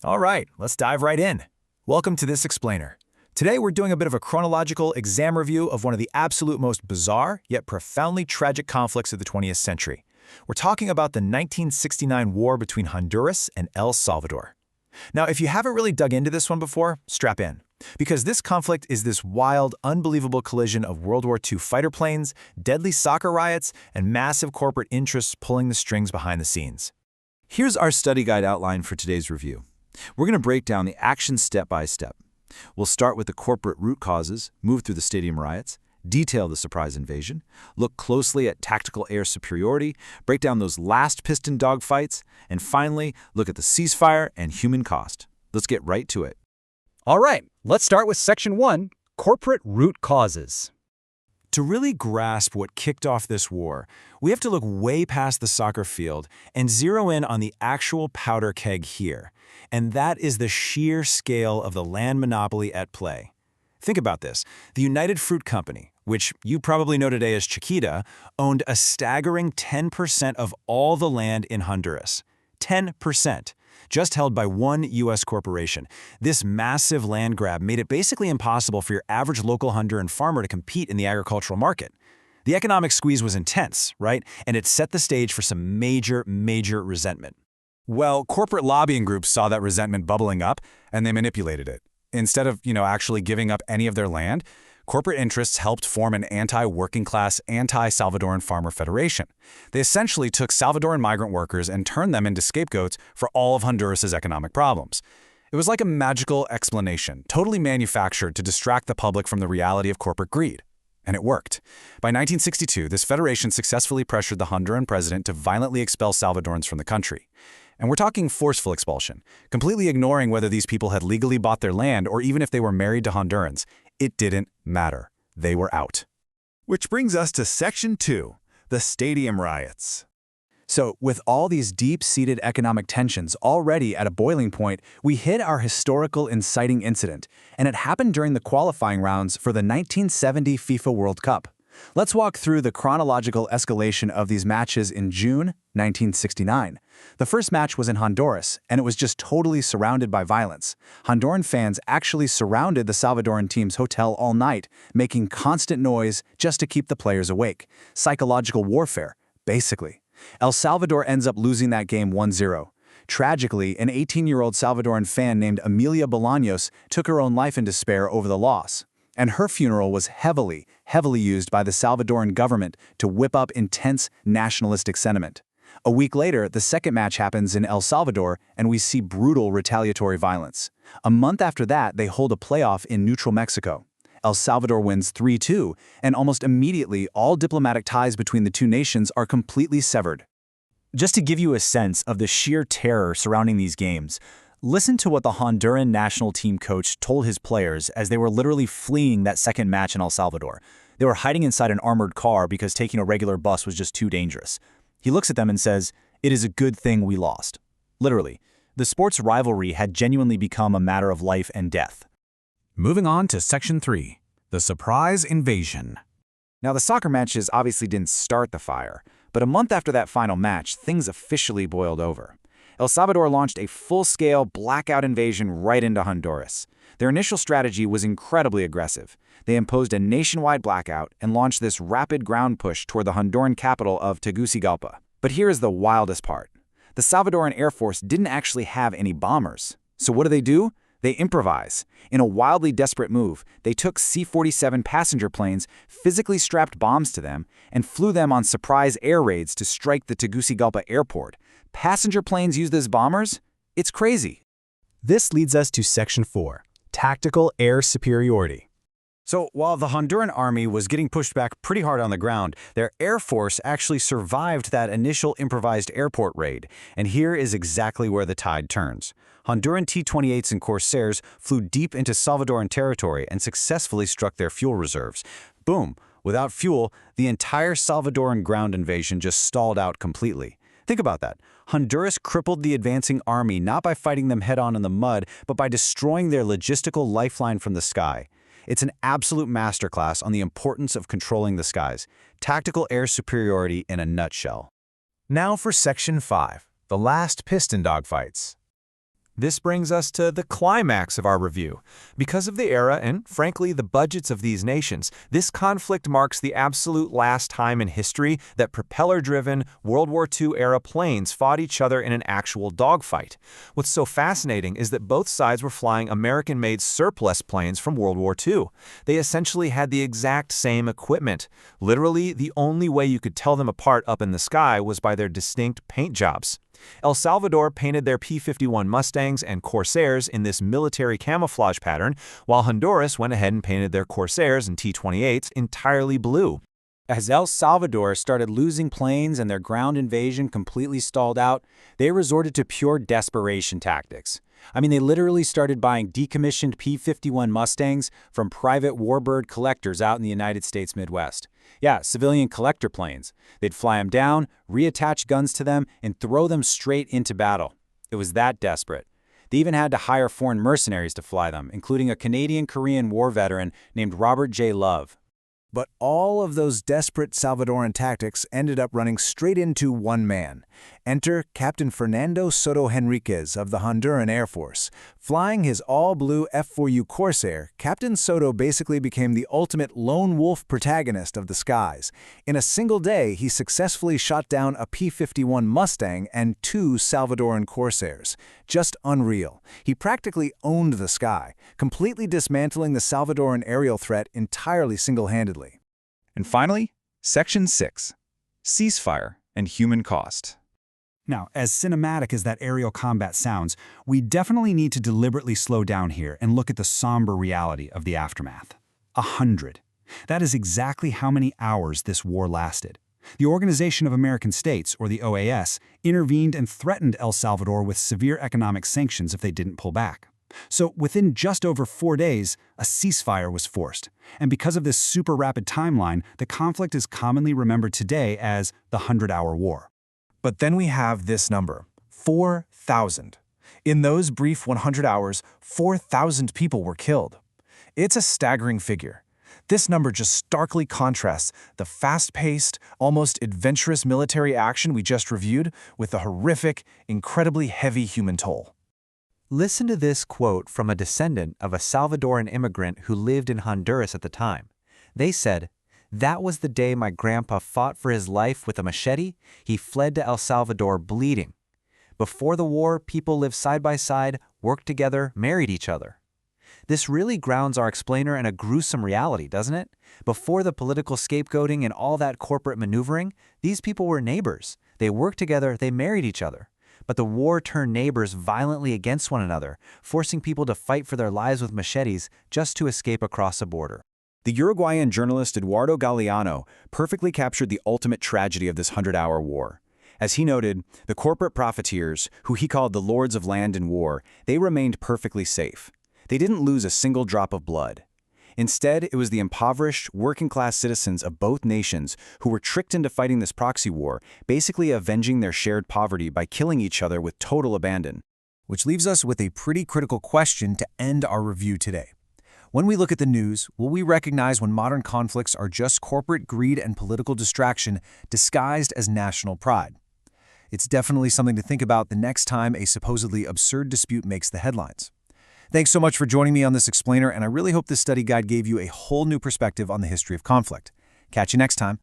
All right, let's dive right in. Welcome to this explainer. Today we're doing a bit of a chronological exam review of one of the absolute most bizarre yet profoundly tragic conflicts of the 20th century. We're talking about the 1969 war between Honduras and El Salvador. Now, if you haven't really dug into this one before, strap in. Because this conflict is this wild, unbelievable collision of World War II fighter planes, deadly soccer riots, and massive corporate interests pulling the strings behind the scenes. Here's our study guide outline for today's review. We're going to break down the action step by step. We'll start with the corporate root causes, move through the stadium riots, detail the surprise invasion, look closely at tactical air superiority, break down those last piston dogfights, and finally, look at the ceasefire and human cost. Let's get right to it. All right, let's start with Section 1, Corporate Root Causes. To really grasp what kicked off this war, we have to look way past the soccer field and zero in on the actual powder keg here. And that is the sheer scale of the land monopoly at play. Think about this. The United Fruit Company, which you probably know today as Chiquita, owned a staggering 10% of all the land in Honduras. 10%. Just held by one U.S. corporation. This massive land grab made it basically impossible for your average local Honduran farmer to compete in the agricultural market. The economic squeeze was intense, right? And it set the stage for some major resentment. Well, corporate lobbying groups saw that resentment bubbling up, and they manipulated it. Instead of, actually giving up any of their land, corporate interests helped form an anti-working class, anti-Salvadoran farmer federation. They essentially took Salvadoran migrant workers and turned them into scapegoats for all of Honduras's economic problems. It was like a magical explanation, totally manufactured to distract the public from the reality of corporate greed. And it worked. By 1962, this federation successfully pressured the Honduran president to violently expel Salvadorans from the country. And we're talking forceful expulsion, completely ignoring whether these people had legally bought their land or even if they were married to Hondurans. It didn't matter. They were out. Which brings us to Section 2, the stadium riots. So, with all these deep-seated economic tensions already at a boiling point, we hit our historical inciting incident, and it happened during the qualifying rounds for the 1970 FIFA World Cup. Let's walk through the chronological escalation of these matches in June 1969. The first match was in Honduras, and it was just totally surrounded by violence. Honduran fans actually surrounded the Salvadoran team's hotel all night, making constant noise just to keep the players awake. Psychological warfare, basically. El Salvador ends up losing that game 1-0. Tragically, an 18-year-old Salvadoran fan named Emilia Bolaños took her own life in despair over the loss. And her funeral was heavily used by the Salvadoran government to whip up intense nationalistic sentiment. A week later, the second match happens in El Salvador, and we see brutal retaliatory violence. A month after that, they hold a playoff in neutral Mexico. El Salvador wins 3-2, and almost immediately, all diplomatic ties between the two nations are completely severed. Just to give you a sense of the sheer terror surrounding these games, listen to what the Honduran national team coach told his players as they were literally fleeing that second match in El Salvador. They were hiding inside an armored car because taking a regular bus was just too dangerous. He looks at them and says, "It is a good thing we lost." Literally, the sports rivalry had genuinely become a matter of life and death. Moving on to Section 3, the surprise invasion. Now, the soccer matches obviously didn't start the fire, but a month after that final match, things officially boiled over. El Salvador launched a full-scale blackout invasion right into Honduras. Their initial strategy was incredibly aggressive. They imposed a nationwide blackout and launched this rapid ground push toward the Honduran capital of Tegucigalpa. But here is the wildest part. The Salvadoran Air Force didn't actually have any bombers. So what do? They improvise. In a wildly desperate move, they took C-47 passenger planes, physically strapped bombs to them, and flew them on surprise air raids to strike the Tegucigalpa airport. Passenger planes used as bombers? It's crazy. This leads us to Section 4, Tactical Air Superiority. So while the Honduran army was getting pushed back pretty hard on the ground, their Air Force actually survived that initial improvised airport raid. And here is exactly where the tide turns. Honduran T-28s and Corsairs flew deep into Salvadoran territory and successfully struck their fuel reserves. Boom! Without fuel, the entire Salvadoran ground invasion just stalled out completely. Think about that. Honduras crippled the advancing army not by fighting them head-on in the mud, but by destroying their logistical lifeline from the sky. It's an absolute masterclass on the importance of controlling the skies. Tactical air superiority in a nutshell. Now for Section 5, the last piston dogfights. This brings us to the climax of our review. Because of the era and, frankly, the budgets of these nations, this conflict marks the absolute last time in history that propeller-driven World War II-era planes fought each other in an actual dogfight. What's so fascinating is that both sides were flying American-made surplus planes from World War II. They essentially had the exact same equipment. Literally, the only way you could tell them apart up in the sky was by their distinct paint jobs. El Salvador painted their P-51 Mustangs and Corsairs in this military camouflage pattern, while Honduras went ahead and painted their Corsairs and T-28s entirely blue. As El Salvador started losing planes and their ground invasion completely stalled out, they resorted to pure desperation tactics. They literally started buying decommissioned P-51 Mustangs from private warbird collectors out in the United States Midwest. Yeah, civilian collector planes. They'd fly them down, reattach guns to them, and throw them straight into battle. It was that desperate. They even had to hire foreign mercenaries to fly them, including a Canadian-Korean war veteran named Robert J. Love. But all of those desperate Salvadoran tactics ended up running straight into one man. Enter Captain Fernando Soto Henriquez of the Honduran Air Force. Flying his all-blue F-4U Corsair, Captain Soto basically became the ultimate lone wolf protagonist of the skies. In a single day, he successfully shot down a P-51 Mustang and 2 Salvadoran Corsairs. Just unreal. He practically owned the sky, completely dismantling the Salvadoran aerial threat entirely single-handedly. And finally, Section 6, Ceasefire and Human Cost. Now, as cinematic as that aerial combat sounds, we definitely need to deliberately slow down here and look at the somber reality of the aftermath. 100. That is exactly how many hours this war lasted. The Organization of American States, or the OAS, intervened and threatened El Salvador with severe economic sanctions if they didn't pull back. So within just over 4 days, a ceasefire was forced. And because of this super rapid timeline, the conflict is commonly remembered today as the 100-hour war. But then we have this number, 4,000. In those brief 100 hours, 4,000 people were killed. It's a staggering figure. This number just starkly contrasts the fast-paced, almost adventurous military action we just reviewed with the horrific, incredibly heavy human toll. Listen to this quote from a descendant of a Salvadoran immigrant who lived in Honduras at the time. They said, "That was the day my grandpa fought for his life with a machete. He fled to El Salvador bleeding. Before the war, people lived side by side, worked together, married each other." This really grounds our explainer in a gruesome reality, doesn't it? Before the political scapegoating and all that corporate maneuvering, these people were neighbors. They worked together, they married each other. But the war turned neighbors violently against one another, forcing people to fight for their lives with machetes just to escape across a border. The Uruguayan journalist Eduardo Galeano perfectly captured the ultimate tragedy of this 100-hour war. As he noted, the corporate profiteers, who he called the lords of land and war, they remained perfectly safe. They didn't lose a single drop of blood. Instead, it was the impoverished, working-class citizens of both nations who were tricked into fighting this proxy war, basically avenging their shared poverty by killing each other with total abandon. Which leaves us with a pretty critical question to end our review today. When we look at the news, will we recognize when modern conflicts are just corporate greed and political distraction disguised as national pride? It's definitely something to think about the next time a supposedly absurd dispute makes the headlines. Thanks so much for joining me on this explainer, and I really hope this study guide gave you a whole new perspective on the history of conflict. Catch you next time.